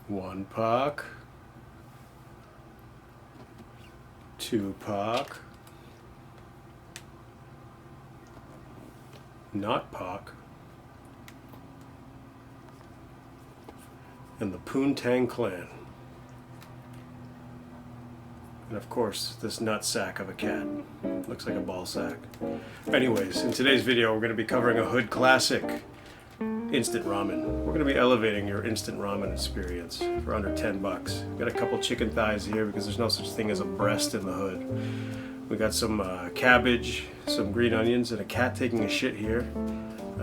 1 puck, 2 puck, not puck, and the Poontang clan. And of course, this nut sack of a cat. Looks like a ball sack. Anyways, in today's video, we're going to be covering a hood classic, Instant Ramen. We're going to be elevating your instant ramen experience for under 10 bucks. We've got a couple chicken thighs here because there's no such thing as a breast in the hood. We got some cabbage, some green onions, and a cat taking a shit here.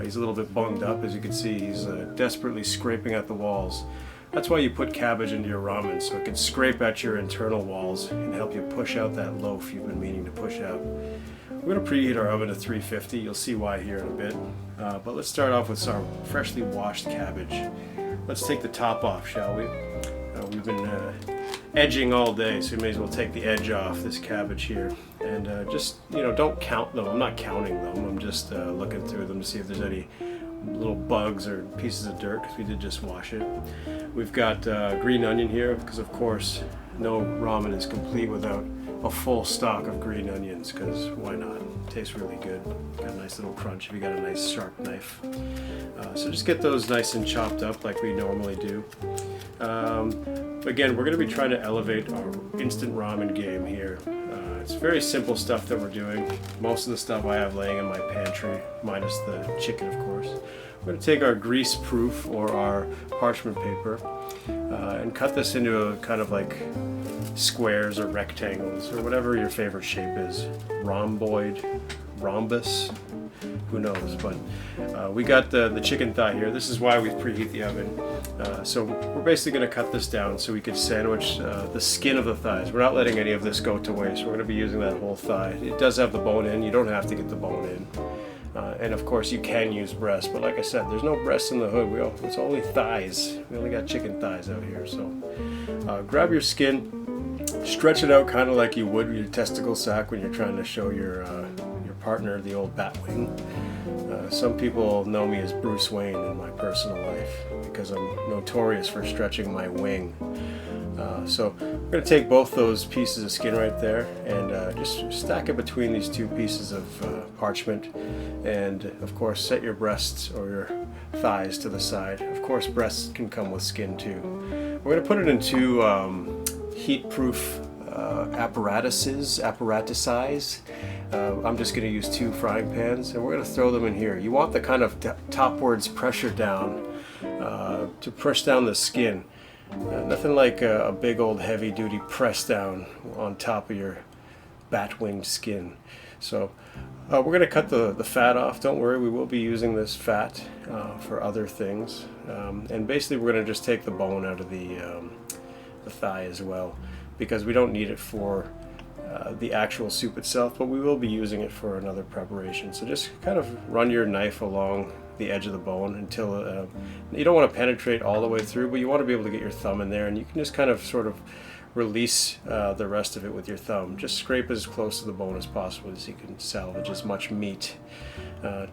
He's a little bit bunged up, as you can see. He's desperately scraping at the walls. That's why you put cabbage into your ramen, so it can scrape at your internal walls and help you push out that loaf you've been meaning to push out. We're going to preheat our oven to 350. You'll see why here in a bit. But let's start off with some freshly washed cabbage. Let's take the top off, shall we? We've been edging all day, so we may as well take the edge off this cabbage here. And just, don't count them. I'm not counting them. I'm just looking through them to see if there's any little bugs or pieces of dirt, because we did just wash it. We've got green onion here, because of course no ramen is complete without a full stock of green onions, because why not? Tastes really good. Got a nice little crunch if you got a nice sharp knife. So just get those nice and chopped up like we normally do. Again, we're going to be trying to elevate our instant ramen game here. It's very simple stuff that we're doing. Most of the stuff I have laying in my pantry, minus the chicken, of course. We're going to take our grease-proof or our parchment paper and cut this into a kind of like squares or rectangles or whatever your favorite shape is. Rhomboid, rhombus, who knows, but we got the chicken thigh here. This is why we preheat the oven. So we're basically going to cut this down so we could sandwich the skin of the thighs. We're not letting any of this go to waste. We're going to be using that whole thigh. It does have the bone in. You don't have to get the bone in. And of course you can use breast, but like I said, there's no breast in the hood. It's only thighs. We only got chicken thighs out here. So grab your skin, stretch it out kind of like you would with your testicle sack when you're trying to show your partner the old bat wing. Some people know me as Bruce Wayne in my personal life because I'm notorious for stretching my wing. So we're going to take both those pieces of skin right there and just stack it between these two pieces of parchment, and of course set your breasts or your thighs to the side. Of course breasts can come with skin too. We're going to put it in two heat-proof apparatuses. I'm just going to use 2 frying pans, and we're going to throw them in here. You want the kind of topwards pressure down to push down the skin. Nothing like a big old heavy-duty press down on top of your bat-winged skin. So we're going to cut the fat off. Don't worry, we will be using this fat for other things. And basically we're going to just take the bone out of the thigh as well, because we don't need it for the actual soup itself, but we will be using it for another preparation. So just kind of run your knife along the edge of the bone until you don't want to penetrate all the way through, but you want to be able to get your thumb in there, and you can just kind of sort of release the rest of it with your thumb. Just scrape as close to the bone as possible so you can salvage as much meat.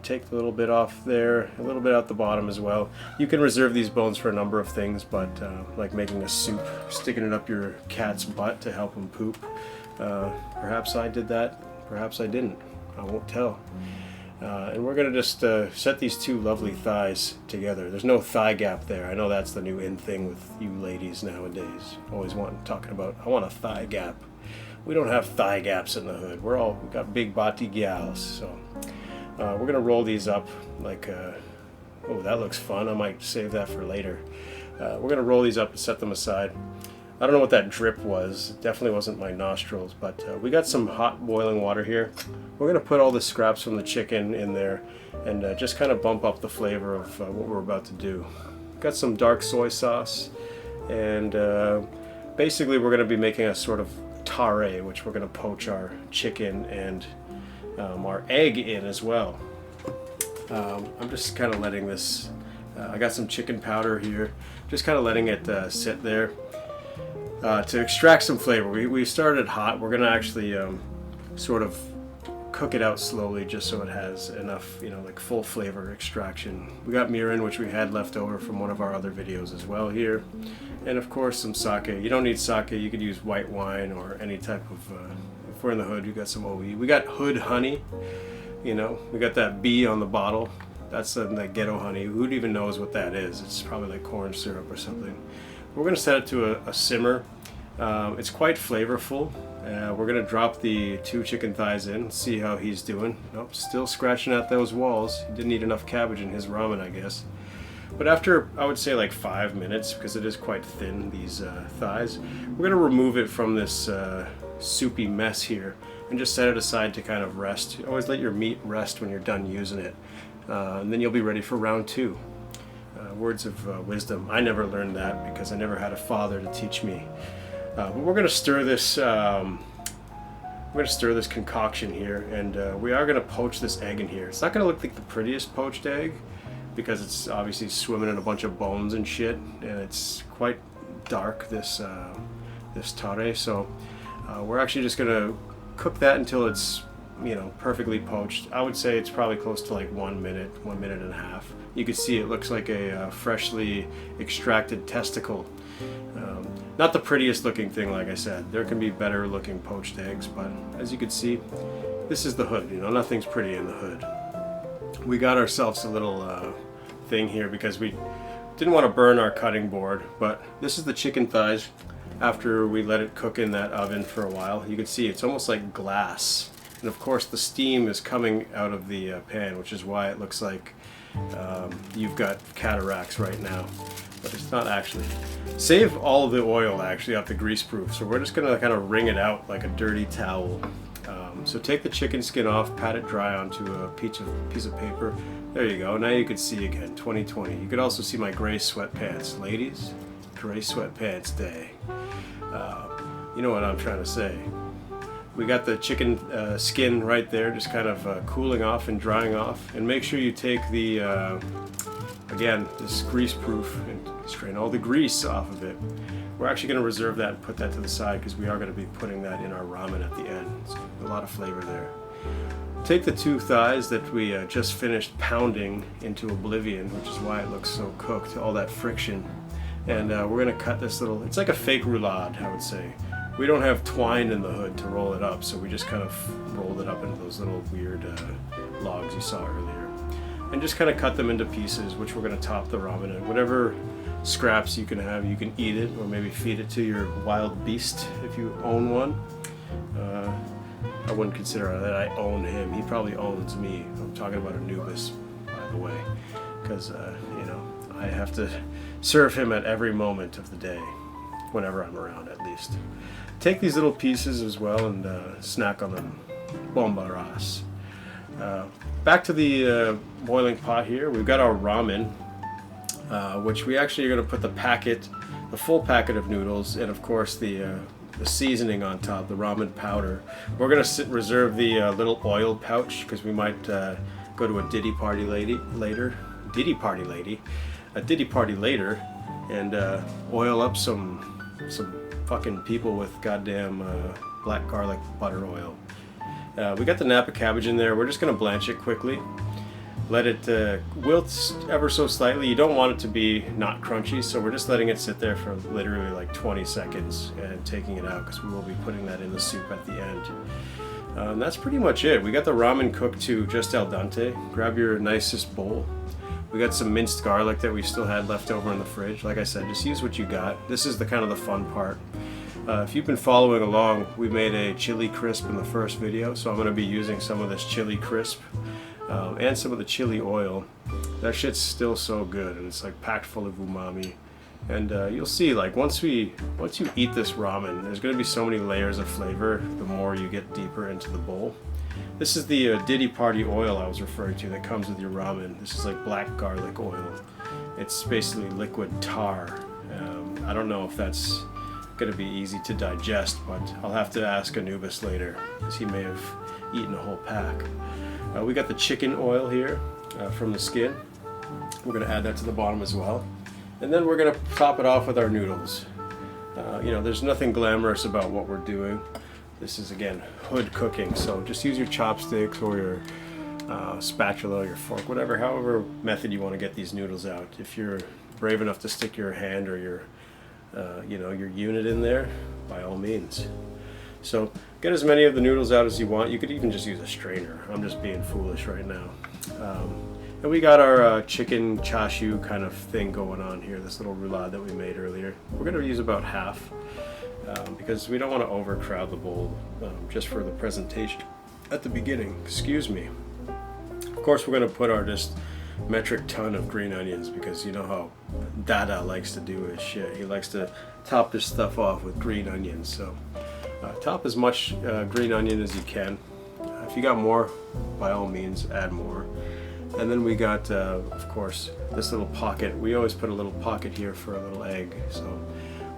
Take a little bit off there, a little bit out the bottom as well. You can reserve these bones for a number of things, but like making a soup, sticking it up your cat's butt to help him poop. Perhaps I did that, perhaps I didn't. I won't tell. And we're going to just set these two lovely thighs together. There's no thigh gap there. I know that's the new in thing with you ladies nowadays. Always talking about, I want a thigh gap. We don't have thigh gaps in the hood. We got big body gals. So we're going to roll these up like, oh, that looks fun. I might save that for later. We're going to roll these up and set them aside. I don't know what that drip was. It definitely wasn't my nostrils, but we got some hot boiling water here. We're going to put all the scraps from the chicken in there and just kind of bump up the flavor of what we're about to do. Got some dark soy sauce, and basically we're going to be making a sort of tare, which we're going to poach our chicken and our egg in as well. I'm just kind of letting this, I got some chicken powder here, just kind of letting it sit there. To extract some flavor. We started hot. We're going to actually sort of cook it out slowly just so it has enough, you know, like full flavor extraction. We got mirin, which we had left over from one of our other videos as well here. And of course some sake. You don't need sake, you could use white wine or any type of, if we're in the hood, we got some OE. We got hood honey, you know, we got that bee on the bottle. That's the ghetto honey. Who even knows what that is? It's probably like corn syrup or something. We're gonna set it to a simmer. It's quite flavorful. We're gonna drop the 2 chicken thighs in, see how he's doing. Nope, still scratching at those walls. He didn't eat enough cabbage in his ramen, I guess. But after, I would say like 5 minutes, because it is quite thin, these thighs, we're gonna remove it from this soupy mess here and just set it aside to kind of rest. Always let your meat rest when you're done using it. And then you'll be ready for round 2. Words of wisdom. I never learned that because I never had a father to teach me. But we're going to stir this. We're going to stir this concoction here, and we are going to poach this egg in here. It's not going to look like the prettiest poached egg because it's obviously swimming in a bunch of bones and shit, and it's quite dark. This tare. So we're actually just going to cook that until it's, you know, perfectly poached. I would say it's probably close to like 1 minute, 1 minute and a half. You can see it looks like a freshly extracted testicle. Not the prettiest looking thing, like I said. There can be better looking poached eggs, but as you can see, this is the hood. You know, nothing's pretty in the hood. We got ourselves a little thing here because we didn't want to burn our cutting board, but this is the chicken thighs after we let it cook in that oven for a while. You can see it's almost like glass. And of course the steam is coming out of the pan, which is why it looks like you've got cataracts right now. But it's not actually. Save all of the oil actually off the grease proof. So we're just gonna kind of wring it out like a dirty towel. So take the chicken skin off, pat it dry onto a piece of paper. There you go. Now you can see again, 2020. You could also see my gray sweatpants. Ladies, gray sweatpants day. You know what I'm trying to say. We got the chicken skin right there, just kind of cooling off and drying off. And make sure you take the, again, this grease proof and strain all the grease off of it. We're actually going to reserve that and put that to the side because we are going to be putting that in our ramen at the end. It's a lot of flavor there. Take the 2 thighs that we just finished pounding into oblivion, which is why it looks so cooked, all that friction. And we're going to cut this little, it's like a fake roulade, I would say. We don't have twine in the hood to roll it up, so we just kind of rolled it up into those little weird logs you saw earlier. And just kind of cut them into pieces, which we're going to top the ramen in. Whatever scraps you can have, you can eat it, or maybe feed it to your wild beast if you own one. I wouldn't consider that I own him. He probably owns me. I'm talking about Anubis, by the way, because, you know, I have to serve him at every moment of the day, whenever I'm around at least. Take these little pieces as well and snack on them. Bombaras. Back to the boiling pot here. We've got our ramen, which we actually are going to put the full packet of noodles, and of course the seasoning on top, the ramen powder. We're going to reserve the little oil pouch because we might go to a Diddy party later, and oil up some fucking people with goddamn black garlic butter oil. We got the Napa cabbage in there. We're just going to blanch it quickly. Let it wilt ever so slightly. You don't want it to be not crunchy, so we're just letting it sit there for literally like 20 seconds and taking it out because we will be putting that in the soup at the end. And that's pretty much it. We got the ramen cooked to just al dente. Grab your nicest bowl. We got some minced garlic that we still had left over in the fridge. Like I said, just use what you got. This is the kind of the fun part. If you've been following along, we made a chili crisp in the first video, so I'm going to be using some of this chili crisp and some of the chili oil. That shit's still so good, and it's like packed full of umami. And you'll see, like once you eat this ramen, there's going to be so many layers of flavor the more you get deeper into the bowl. This is the Diddy Party oil I was referring to that comes with your ramen. This is like black garlic oil. It's basically liquid tar. I don't know if that's going to be easy to digest, but I'll have to ask Anubis later because he may have eaten a whole pack. We got the chicken oil here from the skin. We're going to add that to the bottom as well. And then we're going to top it off with our noodles. You know, there's nothing glamorous about what we're doing, This is again hood cooking, so just use your chopsticks or your spatula, your fork, however method you want to get these noodles out. If you're brave enough to stick your hand or your your unit in there, by all means. So get as many of the noodles out as you want. You could even just use a strainer. I'm just being foolish right now. And we got our chicken chashu kind of thing going on here, this little roulade that we made earlier. We're going to use about half because we don't want to overcrowd the bowl just for the presentation at the beginning. Excuse me. Of course, we're going to put our just metric ton of green onions because you know how Dada likes to do his shit. He likes to top his stuff off with green onions. So top as much green onion as you can. If you got more, by all means, add more. And then we got, of course, this little pocket. We always put a little pocket here for a little egg. So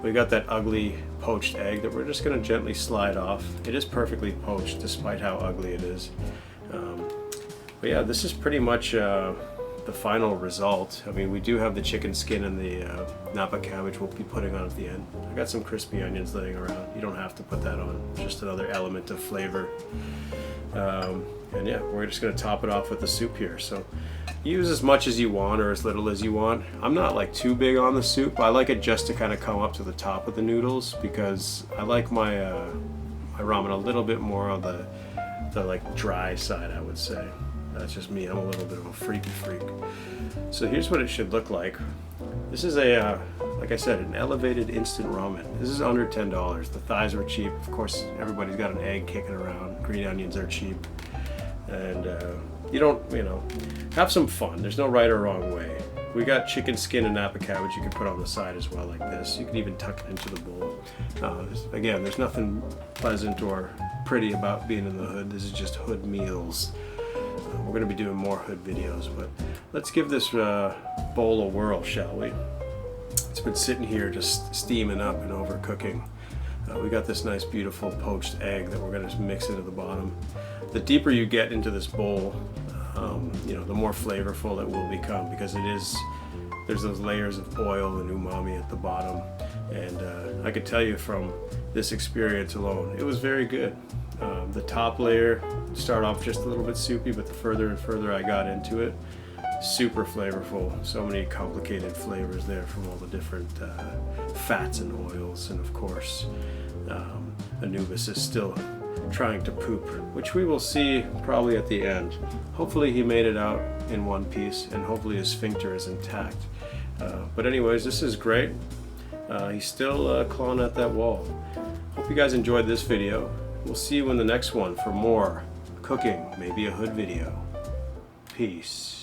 we got that ugly poached egg that we're just going to gently slide off. It is perfectly poached despite how ugly it is. But yeah, this is pretty much the final result. I mean, we do have the chicken skin and the Napa cabbage we'll be putting on at the end. I got some crispy onions laying around. You don't have to put that on. Just another element of flavor. And yeah, we're just going to top it off with the soup here. So use as much as you want or as little as you want. I'm not like too big on the soup. I like it just to kind of come up to the top of the noodles because I like my my ramen a little bit more on the like dry side, I would say. That's just me. I'm a little bit of a freaky freak. So here's what it should look like. This is a, like I said, an elevated instant ramen. This is under $10. The thighs were cheap. Of course, everybody's got an egg kicking around. Green onions are cheap. And you don't, have some fun. There's no right or wrong way. We got chicken skin and Napa cabbage you can put on the side as well like this. You can even tuck it into the bowl. Again, there's nothing pleasant or pretty about being in the hood. This is just hood meals. We're going to be doing more hood videos, but let's give this bowl a whirl, shall we? It's been sitting here just steaming up and overcooking. We got this nice beautiful poached egg that we're going to mix into the bottom. The deeper you get into this bowl, the more flavorful it will become because there's those layers of oil and umami at the bottom. And I could tell you from this experience alone, it was very good. The top layer started off just a little bit soupy, but the further and further I got into it, super flavorful. So many complicated flavors there from all the different fats and oils. And of course, Anubis is still trying to poop, which we will see probably at the end. Hopefully he made it out in one piece and hopefully his sphincter is intact. But anyways, this is great. He's still clawing at that wall. Hope you guys enjoyed this video. We'll see you in the next one for more cooking, maybe a hood video. Peace.